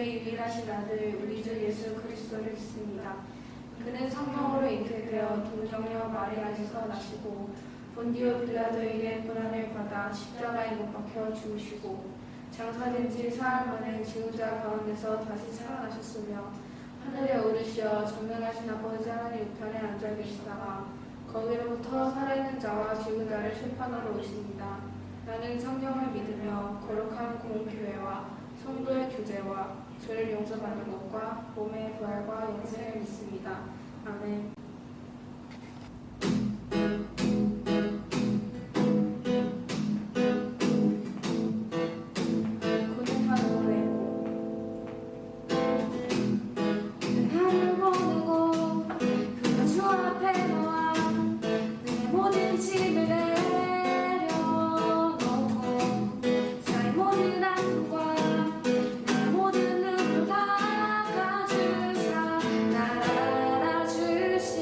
하나님의 유일하신 아들 우리 주 예수 그리스도를 믿습니다. 그는 성령으로 잉태되어 동정녀 마리아에서 나시고 본디오 빌라도에게 고난을 받아 십자가에 못 박혀 죽으시고 장사된 지 사흘 만에 지우자 가운데서 다시 살아나셨으며 하늘에 오르시어 전능하신 아버지 하나님 우편에 앉아 계시다가 거기로부터 살아있는 자와 죽은 자를 심판하러 오십니다. 나는 성령을 믿으며 거룩한 공교회와 성도의 교제와 죄를 용서받는 것과 몸의 부활과 영생을 믿습니다. 아멘. 주시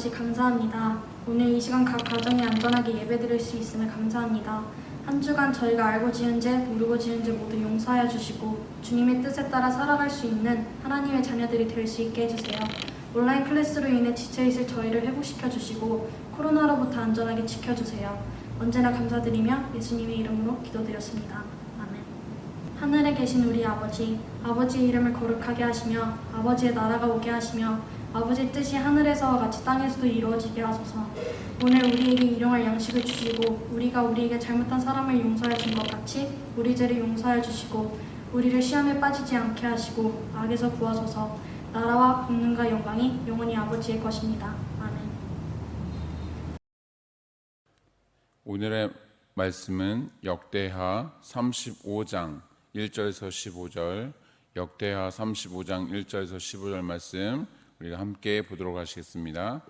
아버지 감사합니다. 오늘 이 시간 각 가정이 안전하게 예배드릴 수 있음을 감사합니다. 한 주간 저희가 알고 지은 죄, 모르고 지은 죄 모두 용서하여 주시고 주님의 뜻에 따라 살아갈 수 있는 하나님의 자녀들이 될 수 있게 해주세요. 온라인 클래스로 인해 지쳐있을 저희를 회복시켜 주시고 코로나로부터 안전하게 지켜주세요. 언제나 감사드리며 예수님의 이름으로 기도드렸습니다. 아멘. 하늘에 계신 우리 아버지, 아버지의 이름을 거룩하게 하시며 아버지의 나라가 오게 하시며 아버지의 뜻이 하늘에서와 같이 땅에서도 이루어지게 하소서. 오늘 우리에게 일용할 양식을 주시고 우리가 우리에게 잘못한 사람을 용서해 준 것 같이 우리 죄를 용서해 주시고 우리를 시험에 빠지지 않게 하시고 악에서 구하소서. 나라와 권능과 영광이 영원히 아버지의 것입니다. 아멘. 오늘의 말씀은 역대하 35장 1절에서 15절, 역대하 35장 1절에서 15절 말씀 우리가 함께 보도록 하시겠습니다.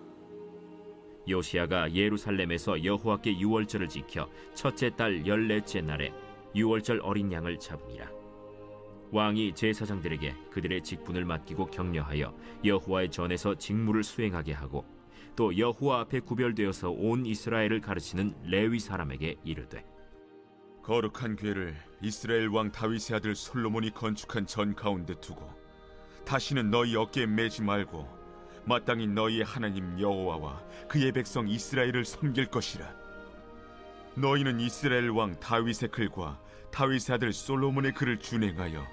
요시야가 예루살렘에서 여호와께 유월절을 지켜 첫째 달 14째 날에 유월절 어린 양을 잡으니라. 왕이 제사장들에게 그들의 직분을 맡기고 격려하여 여호와의 전에서 직무를 수행하게 하고 또 여호와 앞에 구별되어서 온 이스라엘을 가르치는 레위 사람에게 이르되 거룩한 궤를 이스라엘 왕 다윗의 아들 솔로몬이 건축한 전 가운데 두고 다시는 너희 어깨에 매지 말고 마땅히 너희의 하나님 여호와와 그의 백성 이스라엘을 섬길 것이라. 너희는 이스라엘 왕 다윗의 글과 다윗의 아들 솔로몬의 글을 준행하여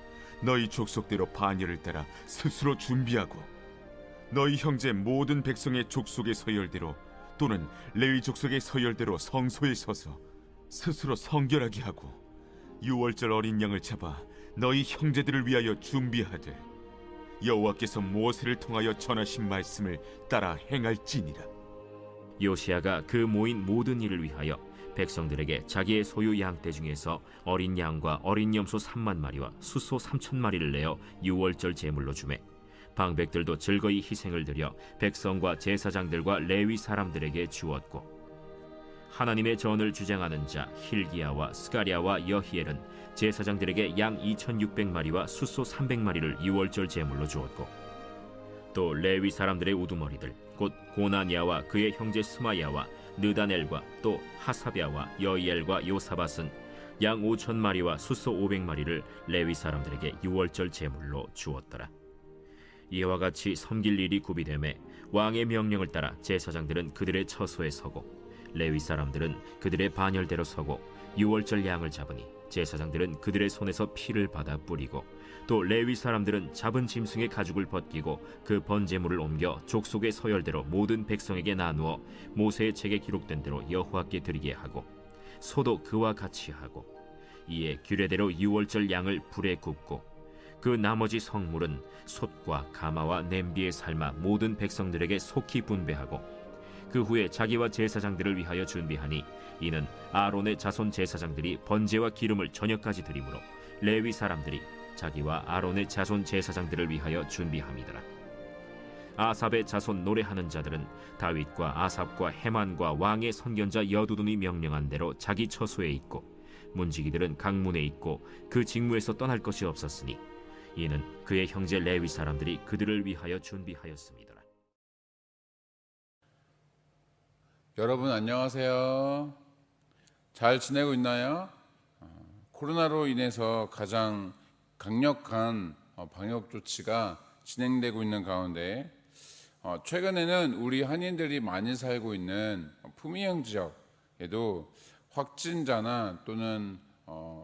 너희 족속대로 반열을 따라 스스로 준비하고 너희 형제 모든 백성의 족속의 서열대로 또는 레위 족속의 서열대로 성소에 서서 스스로 성결하게 하고 유월절 어린 양을 잡아 너희 형제들을 위하여 준비하되 여호와께서 모세를 통하여 전하신 말씀을 따라 행할지니라. 요시야가 그 모인 모든 일을 위하여 백성들에게 자기의 소유 양떼 중에서 어린 양과 어린 염소 3만 마리와 숫소 3천 마리를 내어 유월절 제물로 주매 방백들도 즐거이 희생을 드려 백성과 제사장들과 레위 사람들에게 주었고 하나님의 전을 주장하는 자 힐기야와 스가랴와 여히엘은 제사장들에게 양 2,600마리와 숫소 300마리를 유월절 제물로 주었고 또 레위 사람들의 우두머리들 곧 고나니아와 그의 형제 스마야와 느다넬과 또 하사랴와 여이엘과 요사밧은 양 5,000마리와 숫소 500마리를 레위 사람들에게 유월절 제물로 주었더라. 이와 같이 섬길 일이 구비되매 왕의 명령을 따라 제사장들은 그들의 처소에 서고 레위 사람들은 그들의 반열대로 서고 유월절 양을 잡으니 제사장들은 그들의 손에서 피를 받아 뿌리고 또 레위 사람들은 잡은 짐승의 가죽을 벗기고 그 번제물을 옮겨 족속의 서열대로 모든 백성에게 나누어 모세의 책에 기록된 대로 여호와께 드리게 하고 소도 그와 같이 하고 이에 규례대로 유월절 양을 불에 굽고 그 나머지 성물은 솥과 가마와 냄비에 삶아 모든 백성들에게 속히 분배하고 그 후에 자기와 제사장들을 위하여 준비하니 이는 아론의 자손 제사장들이 번제와 기름을 저녁까지 드리므로 레위 사람들이 자기와 아론의 자손 제사장들을 위하여 준비함이더라. 아삽의 자손 노래하는 자들은 다윗과 아삽과 헤만과 왕의 선견자 여두둔이 명령한 대로 자기 처소에 있고 문지기들은 강문에 있고 그 직무에서 떠날 것이 없었으니 이는 그의 형제 레위 사람들이 그들을 위하여 준비하였습니다. 여러분 안녕하세요. 잘 지내고 있나요? 코로나로 인해서 가장 강력한 방역 조치가 진행되고 있는 가운데 최근에는 우리 한인들이 많이 살고 있는 푸미형 지역에도 확진자나 또는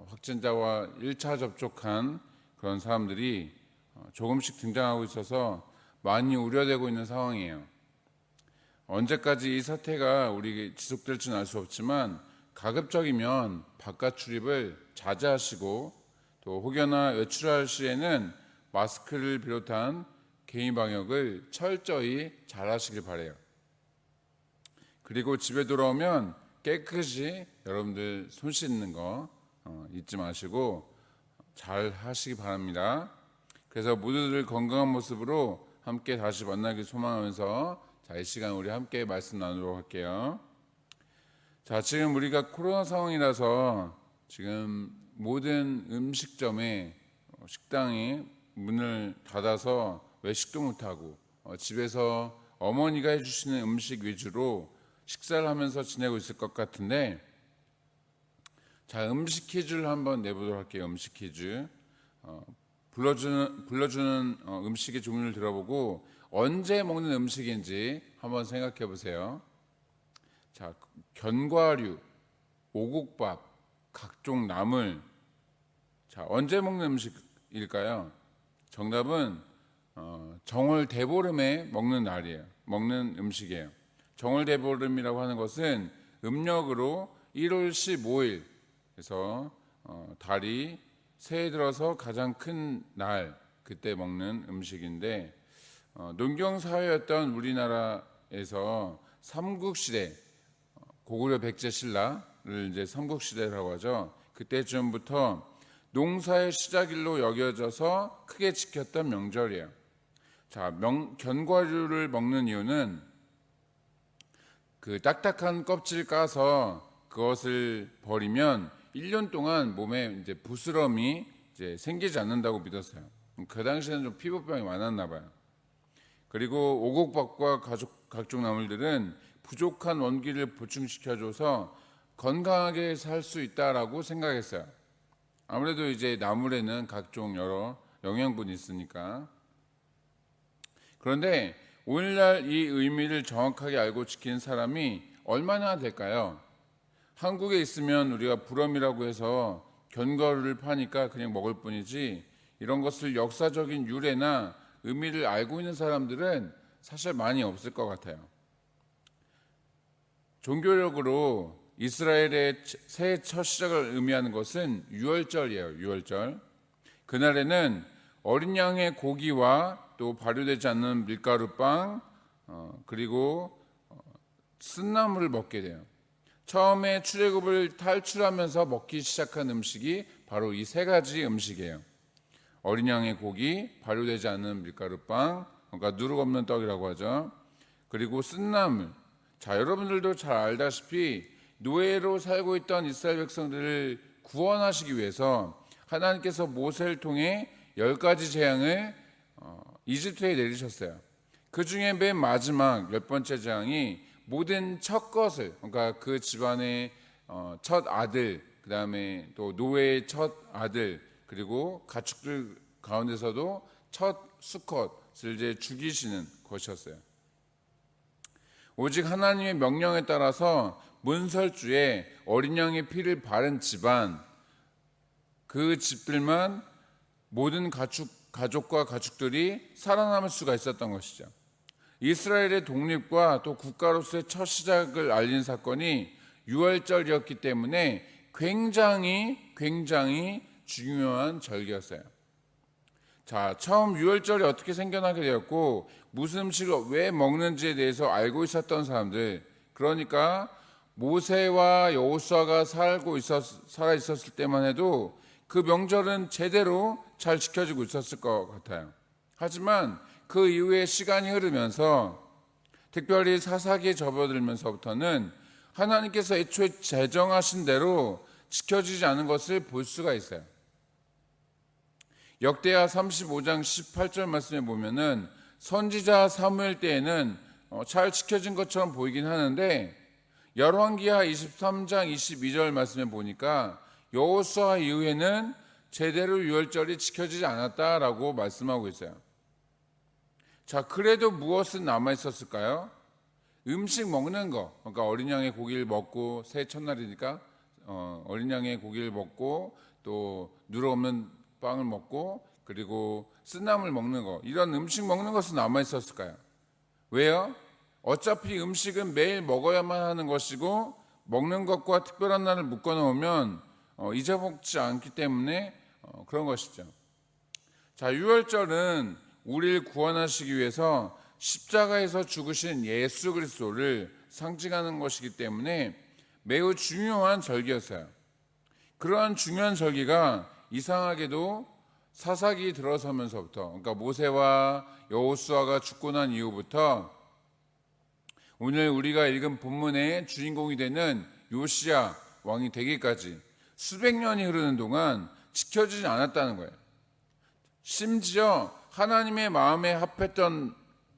확진자와 1차 접촉한 그런 사람들이 조금씩 등장하고 있어서 많이 우려되고 있는 상황이에요. 언제까지 이 사태가 우리 지속될지는 알 수 없지만 가급적이면 바깥 출입을 자제하시고 또 혹여나 외출할 시에는 마스크를 비롯한 개인 방역을 철저히 잘 하시길 바라요. 그리고 집에 돌아오면 깨끗이 여러분들 손 씻는 거 잊지 마시고 잘 하시기 바랍니다. 그래서 모두들 건강한 모습으로 함께 다시 만나길 소망하면서 이 시간 우리 함께 말씀 나누도록 할게요. 자, 지금 우리가 코로나 상황이라서 지금 모든 음식점에 식당이 문을 닫아서 외식도 못하고 집에서 어머니가 해주시는 음식 위주로 식사를 하면서 지내고 있을 것 같은데, 자, 음식 퀴즈를 한번 내보도록 할게요. 음식 퀴즈. 불러주는 음식의 종류를 들어보고 언제 먹는 음식인지 한번 생각해 보세요. 자, 견과류, 오곡밥, 각종 나물. 자, 언제 먹는 음식일까요? 정답은 정월대보름에 먹는 날이에요. 먹는 음식이에요. 정월대보름이라고 하는 것은 음력으로 1월 15일, 그래서 달이 새해 들어서 가장 큰 날, 그때 먹는 음식인데, 농경사회였던 우리나라에서 삼국시대, 고구려 백제 신라를 이제 삼국시대라고 하죠. 그때쯤부터 농사의 시작일로 여겨져서 크게 지켰던 명절이에요. 자, 견과류를 먹는 이유는 그 딱딱한 껍질 까서 그것을 버리면 1년 동안 몸에 이제 부스럼이 이제 생기지 않는다고 믿었어요. 그 당시에는 좀 피부병이 많았나 봐요. 그리고 오곡밥과 각종 나물들은 부족한 원기를 보충시켜줘서 건강하게 살 수 있다라고 생각했어요. 아무래도 이제 나물에는 각종 여러 영양분이 있으니까. 그런데 오늘날 이 의미를 정확하게 알고 지키는 사람이 얼마나 될까요? 한국에 있으면 우리가 불엄이라고 해서 견과류를 파니까 그냥 먹을 뿐이지, 이런 것을 역사적인 유래나 의미를 알고 있는 사람들은 사실 많이 없을 것 같아요. 종교력으로 이스라엘의 새해 첫 시작을 의미하는 것은 유월절이에요. 유월절. 그날에는 어린 양의 고기와 또 발효되지 않는 밀가루빵, 그리고 쓴나물을 먹게 돼요. 처음에 출애굽을 탈출하면서 먹기 시작한 음식이 바로 이 세 가지 음식이에요. 어린 양의 고기, 발효되지 않은 밀가루빵, 그러니까 누룩 없는 떡이라고 하죠. 그리고 쓴나물. 자, 여러분들도 잘 알다시피 노예로 살고 있던 이스라엘 백성들을 구원하시기 위해서 하나님께서 모세를 통해 10가지 재앙을 이집트에 내리셨어요. 그 중에 맨 마지막 10번째 재앙이 모든 첫 것을, 그러니까 그 집안의 첫 아들, 그 다음에 또 노예의 첫 아들, 그리고 가축들 가운데서도 첫 수컷을 이제 죽이시는 것이었어요. 오직 하나님의 명령에 따라서 문설주에 어린 양의 피를 바른 집안, 그 집들만 모든 가족과 가축들이 살아남을 수가 있었던 것이죠. 이스라엘의 독립과 또 국가로서의 첫 시작을 알린 사건이 유월절이었기 때문에 굉장히 중요한 절기였어요. 자, 처음 유월절이 어떻게 생겨나게 되었고 무슨 음식을 왜 먹는지에 대해서 알고 있었던 사람들, 그러니까 모세와 여호수아가 살아 있었을 때만 해도 그 명절은 제대로 잘 지켜지고 있었을 것 같아요. 하지만 그 이후에 시간이 흐르면서, 특별히 사사기에 접어들면서부터는 하나님께서 애초에 제정하신 대로 지켜지지 않은 것을 볼 수가 있어요. 역대하 35장 18절 말씀에 보면은 선지자 사무엘 때에는 잘 지켜진 것처럼 보이긴 하는데, 열왕기하 23장 22절 말씀에 보니까 여호수아 이후에는 제대로 유월절이 지켜지지 않았다라고 말씀하고 있어요. 자, 그래도 무엇은 남아 있었을까요? 음식 먹는 거, 그러니까 어린 양의 고기를 먹고, 새해 첫날이니까 어린 양의 고기를 먹고, 또 누룩 없는 빵을 먹고, 그리고 쓴나물 먹는 거, 이런 음식 먹는 것은 남아 있었을까요? 왜요? 어차피 음식은 매일 먹어야만 하는 것이고, 먹는 것과 특별한 날을 묶어 놓으면 잊어먹지 않기 때문에 그런 것이죠. 자, 유월절은 우리를 구원하시기 위해서 십자가에서 죽으신 예수 그리스도를 상징하는 것이기 때문에 매우 중요한 절기였어요. 그러한 중요한 절기가 이상하게도 사사기 들어서면서부터, 그러니까 모세와 여호수아가 죽고 난 이후부터 오늘 우리가 읽은 본문의 주인공이 되는 요시야 왕이 되기까지 수백 년이 흐르는 동안 지켜지지 않았다는 거예요. 심지어 하나님의 마음에 합했던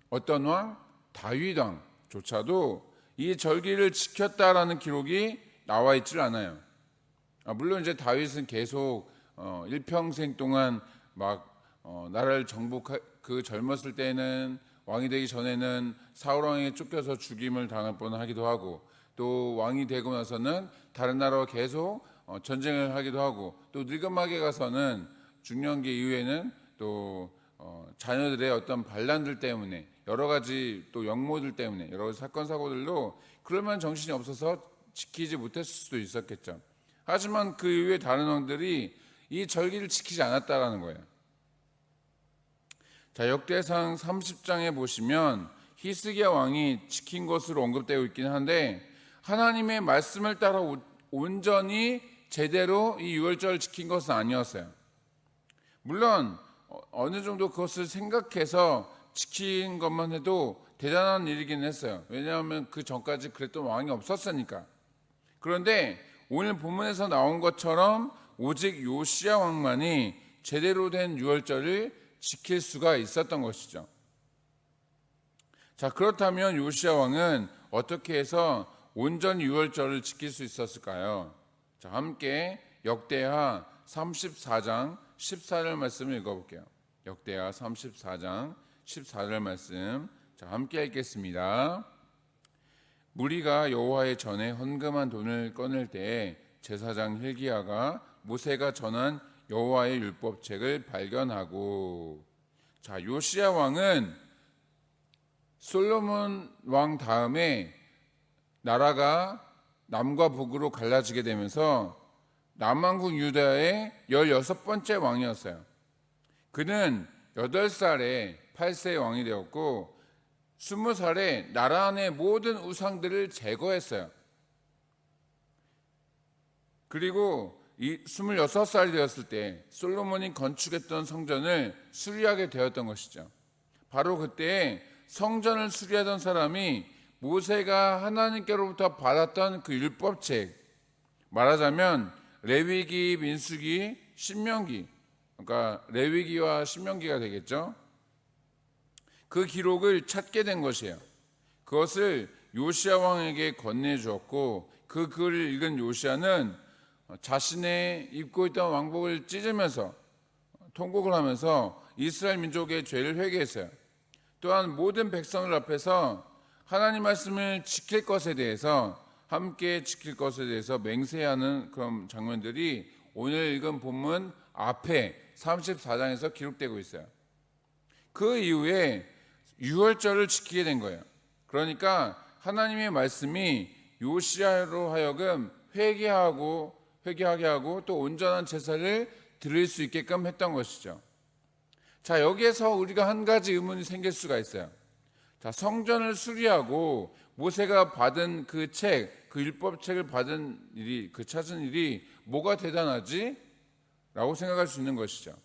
어떤 왕? 다윗 왕조차도 이 절기를 지켰다라는 기록이 나와 있질 않아요. 물론 이제 다윗은 계속 일평생 동안 막 나라를 그 젊었을 때는 왕이 되기 전에는 사울 왕에게 쫓겨서 죽임을 당할 뻔하기도 하고, 또 왕이 되고 나서는 다른 나라와 계속 전쟁을 하기도 하고, 또 늙음하게 가서는 중년기 이후에는 또 자녀들의 어떤 반란들 때문에, 여러 가지 또 영모들 때문에 여러 가지 사건 사고들로 그럴 만한 정신이 없어서 지키지 못했을 수도 있었겠죠. 하지만 그 이후에 다른 왕들이 이 절기를 지키지 않았다라는 거예요. 자, 역대상 30장에 보시면 히스기야 왕이 지킨 것으로 언급되어 있긴 한데, 하나님의 말씀을 따라 온전히 제대로 이 유월절을 지킨 것은 아니었어요. 물론 어느 정도 그것을 생각해서 지킨 것만 해도 대단한 일이긴 했어요. 왜냐하면 그 전까지 그랬던 왕이 없었으니까. 그런데 오늘 본문에서 나온 것처럼 오직 요시야 왕만이 제대로 된 유월절을 지킬 수가 있었던 것이죠. 자, 그렇다면 요시야 왕은 어떻게 해서 온전히 유월절을 지킬 수 있었을까요? 자, 함께 역대하 34장 14절 말씀을 읽어볼게요. 역대하 34장 14절 말씀, 자, 함께 읽겠습니다. 무리가 여호와의 전에 헌금한 돈을 꺼낼 때에 제사장 hil기야가 모세가 전한 여호와의 율법책을 발견하고, 자, 요시야 왕은 솔로몬 왕 다음에 나라가 남과 북으로 갈라지게 되면서 남왕국 유다의 16번째 왕이었어요. 그는 8살에 8세의 왕이 되었고 20살에 나라 안의 모든 우상들을 제거했어요. 그리고 26살이 되었을 때 솔로몬이 건축했던 성전을 수리하게 되었던 것이죠. 바로 그때 성전을 수리하던 사람이 모세가 하나님께로부터 받았던 그 율법책, 말하자면 레위기, 민수기, 신명기, 그러니까 레위기와 신명기가 되겠죠. 그 기록을 찾게 된 것이에요. 그것을 요시야 왕에게 건네주었고, 그 글을 읽은 요시야는 자신의 입고 있던 왕복을 찢으면서 통곡을 하면서 이스라엘 민족의 죄를 회개했어요. 또한 모든 백성들 앞에서 하나님 말씀을 지킬 것에 대해서, 함께 지킬 것에 대해서 맹세하는 그런 장면들이 오늘 읽은 본문 앞에 34장에서 기록되고 있어요. 그 이후에 유월절을 지키게 된 거예요. 그러니까 하나님의 말씀이 요시야로 하여금 회개하게 하고 또 온전한 제사를 드릴 수 있게끔 했던 것이죠. 자, 여기에서 우리가 한 가지 의문이 생길 수가 있어요. 자, 성전을 수리하고 모세가 받은 그 책, 그 율법책을 받은 일이, 그 찾은 일이 뭐가 대단하지? 라고 생각할 수 있는 것이죠.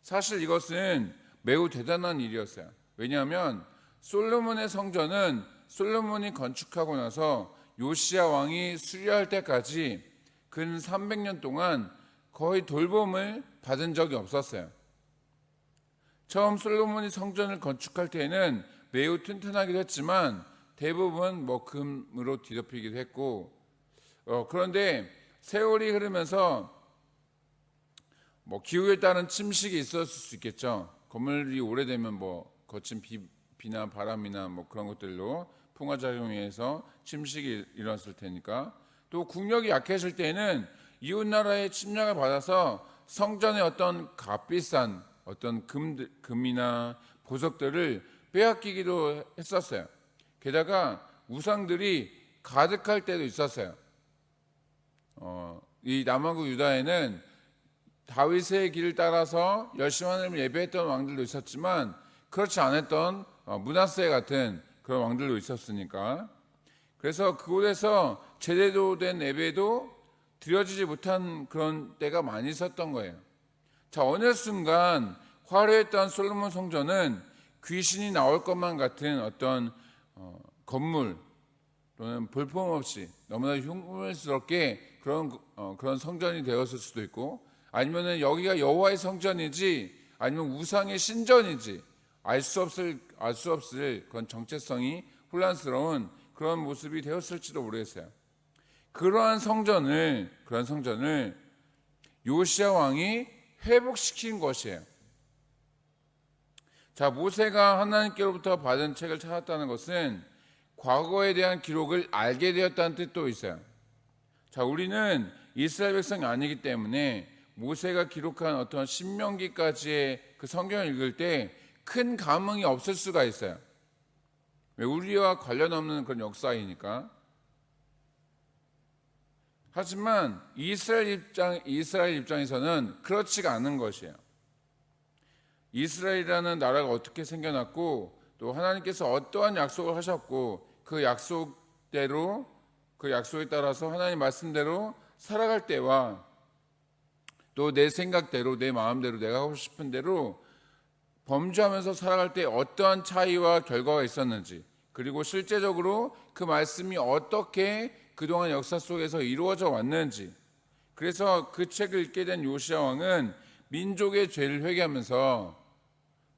사실 이것은 매우 대단한 일이었어요. 왜냐하면 솔로몬의 성전은 솔로몬이 건축하고 나서 요시야 왕이 수리할 때까지 근 300년 동안 거의 돌봄을 받은 적이 없었어요. 처음 솔로몬이 성전을 건축할 때에는 매우 튼튼하기도 했지만 대부분 금으로 뒤덮이기도 했고, 그런데 세월이 흐르면서 기후에 따른 침식이 있었을 수 있겠죠. 건물이 오래되면 거친 비나 바람이나 그런 것들로 풍화작용에 의해서 침식이 일어났을 테니까, 또 국력이 약해질 때는 이웃나라의 침략을 받아서 성전의 어떤 값비싼 어떤 금이나 보석들을 빼앗기기도 했었어요. 게다가 우상들이 가득할 때도 있었어요. 이 남왕국 유다에는 다윗의 길을 따라서 열심히 하나님을 예배했던 왕들도 있었지만 그렇지 않았던 므낫세 같은 그런 왕들도 있었으니까, 그래서 그곳에서 제대로 된 예배도 드려지지 못한 그런 때가 많이 있었던 거예요. 자, 어느 순간 화려했던 솔로몬 성전은 귀신이 나올 것만 같은 어떤 건물 또는 볼품없이 너무나 흉물스럽게 그런 성전이 되었을 수도 있고, 아니면은 여기가 여호와의 성전이지 아니면 우상의 신전이지 알 수 없을 그런 정체성이 혼란스러운 그런 모습이 되었을지도 모르겠어요. 그러한 성전을 요시야 왕이 회복시킨 것이에요. 자, 모세가 하나님께로부터 받은 책을 찾았다는 것은 과거에 대한 기록을 알게 되었다는 뜻도 있어요. 자, 우리는 이스라엘 백성이 아니기 때문에 모세가 기록한 어떤 신명기까지의 그 성경을 읽을 때 큰 감흥이 없을 수가 있어요. 왜? 우리와 관련 없는 그런 역사이니까. 하지만 이스라엘 입장에서는 그렇지가 않은 것이에요. 이스라엘이라는 나라가 어떻게 생겨났고 또 하나님께서 어떠한 약속을 하셨고 그 약속에 따라서 하나님 말씀대로 살아갈 때와 또 내 생각대로 내 마음대로 내가 하고 싶은 대로 범죄하면서 살아갈 때 어떠한 차이와 결과가 있었는지, 그리고 실제적으로 그 말씀이 어떻게 그동안 역사 속에서 이루어져 왔는지, 그래서 그 책을 읽게 된 요시야 왕은 민족의 죄를 회개하면서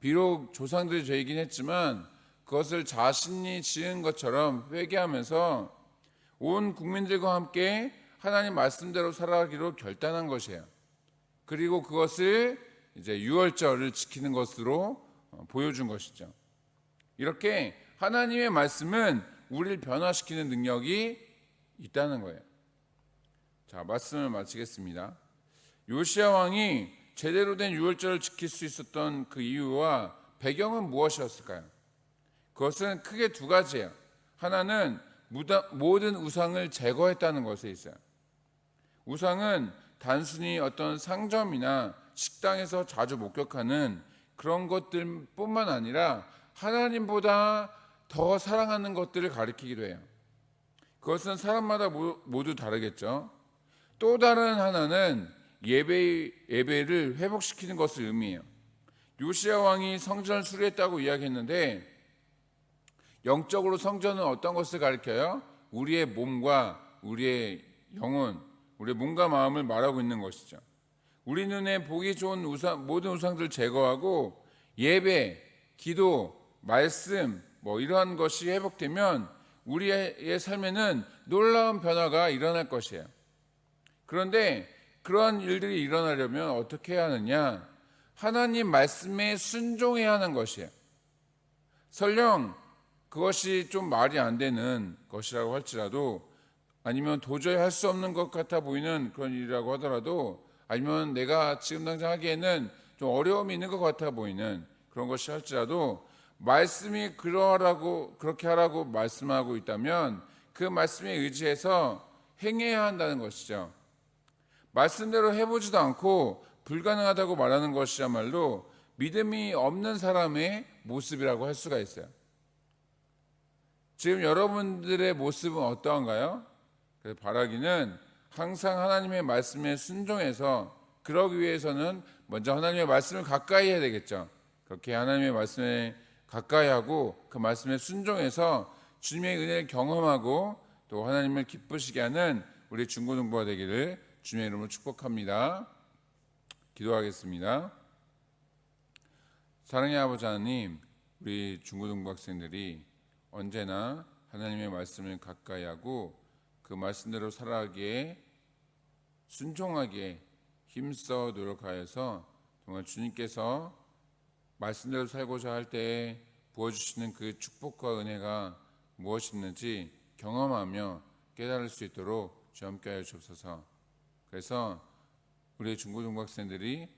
비록 조상들의 죄이긴 했지만 그것을 자신이 지은 것처럼 회개하면서 온 국민들과 함께 하나님 말씀대로 살아가기로 결단한 것이에요. 그리고 그것을 이제 유월절을 지키는 것으로 보여준 것이죠. 이렇게 하나님의 말씀은 우리를 변화시키는 능력이 있다는 거예요. 자, 말씀을 마치겠습니다. 요시야 왕이 제대로 된 유월절을 지킬 수 있었던 그 이유와 배경은 무엇이었을까요? 그것은 크게 두 가지예요. 하나는 모든 우상을 제거했다는 것에 있어요. 우상은 단순히 어떤 상점이나 식당에서 자주 목격하는 그런 것들뿐만 아니라 하나님보다 더 사랑하는 것들을 가리키기도 해요. 그것은 사람마다 모두 다르겠죠. 또 다른 하나는 예배를 회복시키는 것을 의미해요. 요시야 왕이 성전을 수리했다고 이야기했는데 영적으로 성전은 어떤 것을 가리켜요? 우리의 몸과 우리의 영혼, 우리의 몸과 마음을 말하고 있는 것이죠. 우리 눈에 보기 좋은 모든 우상들을 제거하고 예배, 기도, 말씀 이러한 것이 회복되면 우리의 삶에는 놀라운 변화가 일어날 것이에요. 그런데 그러한 일들이 일어나려면 어떻게 해야 하느냐? 하나님 말씀에 순종해야 하는 것이에요. 설령 그것이 좀 말이 안 되는 것이라고 할지라도, 아니면 도저히 할 수 없는 것 같아 보이는 그런 일이라고 하더라도, 아니면 내가 지금 당장 하기에는 좀 어려움이 있는 것 같아 보이는 그런 것이 할지라도 말씀이 그렇게 하라고 말씀하고 있다면 그 말씀에 의지해서 행해야 한다는 것이죠. 말씀대로 해보지도 않고 불가능하다고 말하는 것이야말로 믿음이 없는 사람의 모습이라고 할 수가 있어요. 지금 여러분들의 모습은 어떠한가요? 그래서 바라기는 항상 하나님의 말씀에 순종해서, 그러기 위해서는 먼저 하나님의 말씀을 가까이 해야 되겠죠. 그렇게 하나님의 말씀에 가까이 하고 그 말씀에 순종해서 주님의 은혜를 경험하고 또 하나님을 기쁘시게 하는 우리 중고등부가 되기를 주님의 이름으로 축복합니다. 기도하겠습니다. 사랑의 아버지 하나님, 우리 중고등부 학생들이 언제나 하나님의 말씀을 가까이 하고 그 말씀대로 살아가기에 순종하기에 힘써 노력하여서 정말 주님께서 말씀대로 살고자 할 때에 부어주시는 그 축복과 은혜가 무엇이었는지 경험하며 깨달을 수 있도록 주 함께 하여 주옵소서. 그래서 우리 중고등부 학생들이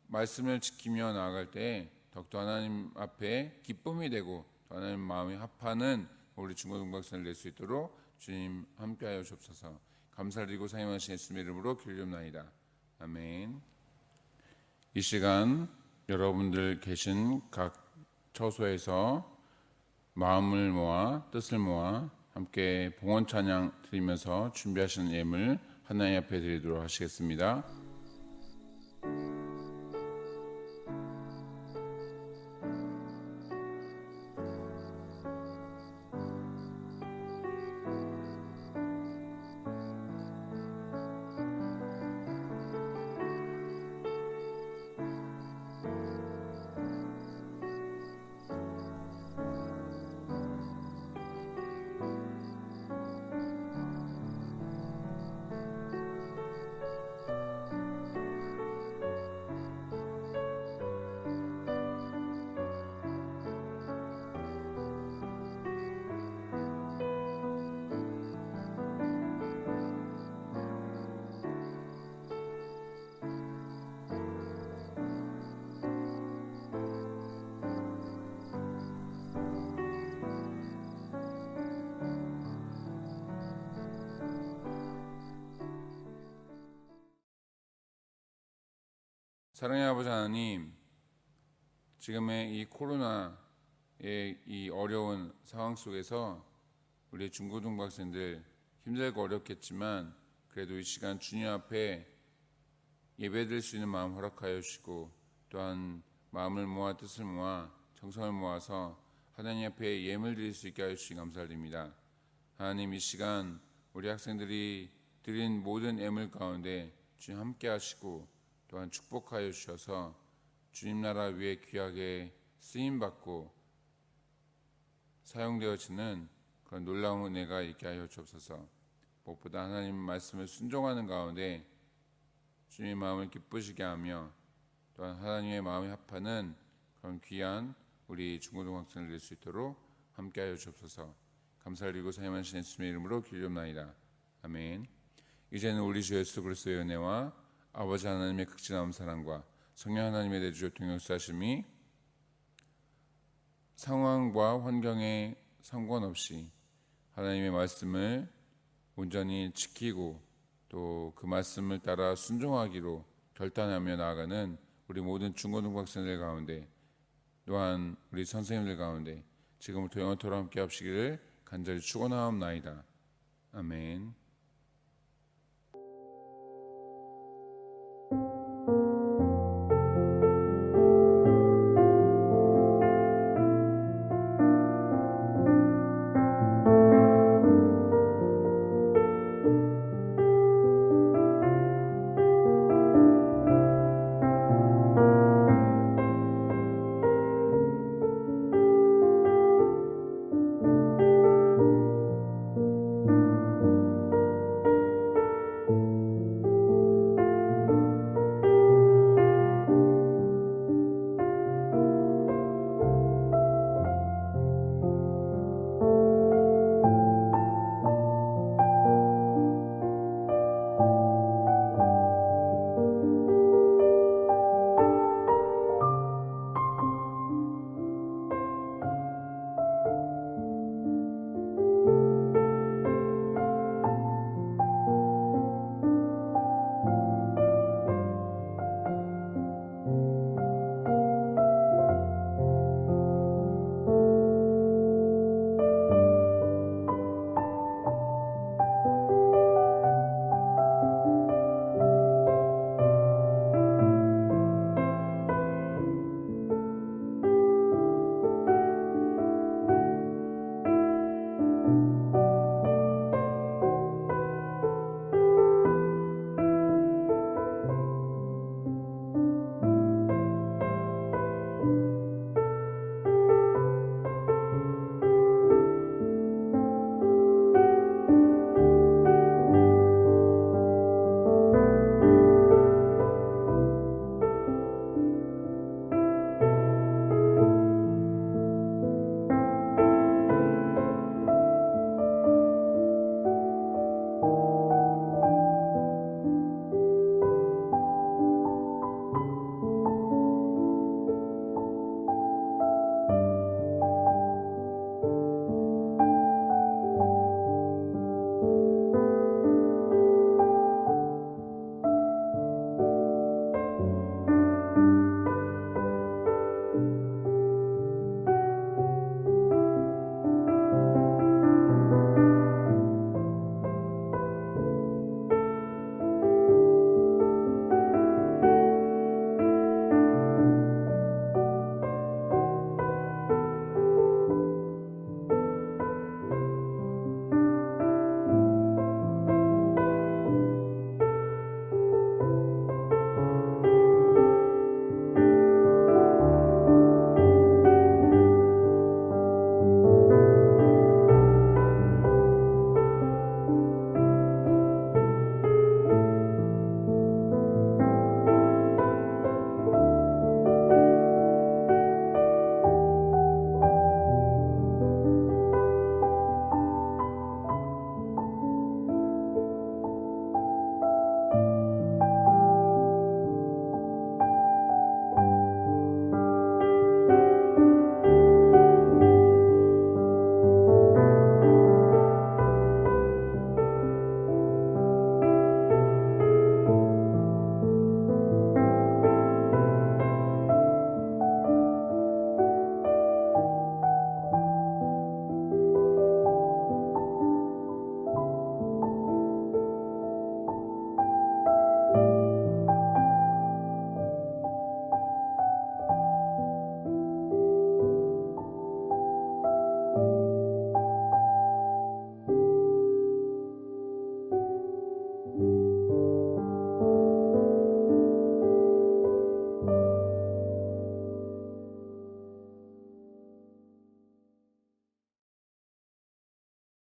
말씀을 지키며 나아갈 때 더욱더 하나님 앞에 기쁨이 되고 하나님 마음이 합하는 우리 중고등부 학생을 낼 수 있도록 주님 함께하여 주옵소서. 감사드리고 사용하신 예수님의 이름으로 기도드립나이다. 아멘. 이 시간 여러분들 계신 각 처소에서 마음을 모아 뜻을 모아 함께 봉헌 찬양 드리면서 준비하시는 예물 하나님 앞에 드리도록 하시겠습니다. 사랑의 아버지 하나님, 지금의 이 코로나의 이 어려운 상황 속에서 우리 중고등부 학생들 힘들고 어렵겠지만 그래도 이 시간 주님 앞에 예배드릴 수 있는 마음 허락하여 주시고, 또한 마음을 모아 뜻을 모아 정성을 모아서 하나님 앞에 예물 드릴 수 있게 하여 주시기 감사드립니다. 하나님, 이 시간 우리 학생들이 드린 모든 예물 가운데 주님 함께 하시고 또한 축복하여 주셔서 주님 나라 위에 귀하게 쓰임받고 사용되어지는 그런 놀라운 은혜가 있게 하여 주옵소서. 무엇보다 하나님 말씀을 순종하는 가운데 주님의 마음을 기쁘시게 하며 또한 하나님의 마음에 합하는 그런 귀한 우리 중고등학생을 낼 수 있도록 함께 하여 주옵소서. 감사를 드리고 사용하신 예수님의 이름으로 기도합나이다. 아멘. 이제는 우리 주 예수 그리스도의 은혜와 아버지 하나님의 극진한 사랑과 성령 하나님의 내주 동역사심이 상황과 환경에 상관없이 하나님의 말씀을 온전히 지키고 또 그 말씀을 따라 순종하기로 결단하며 나아가는 우리 모든 중고등부 학생들 가운데, 또한 우리 선생님들 가운데 지금부터 영원토록 함께 하시기를 간절히 축원하옵나이다. 아멘.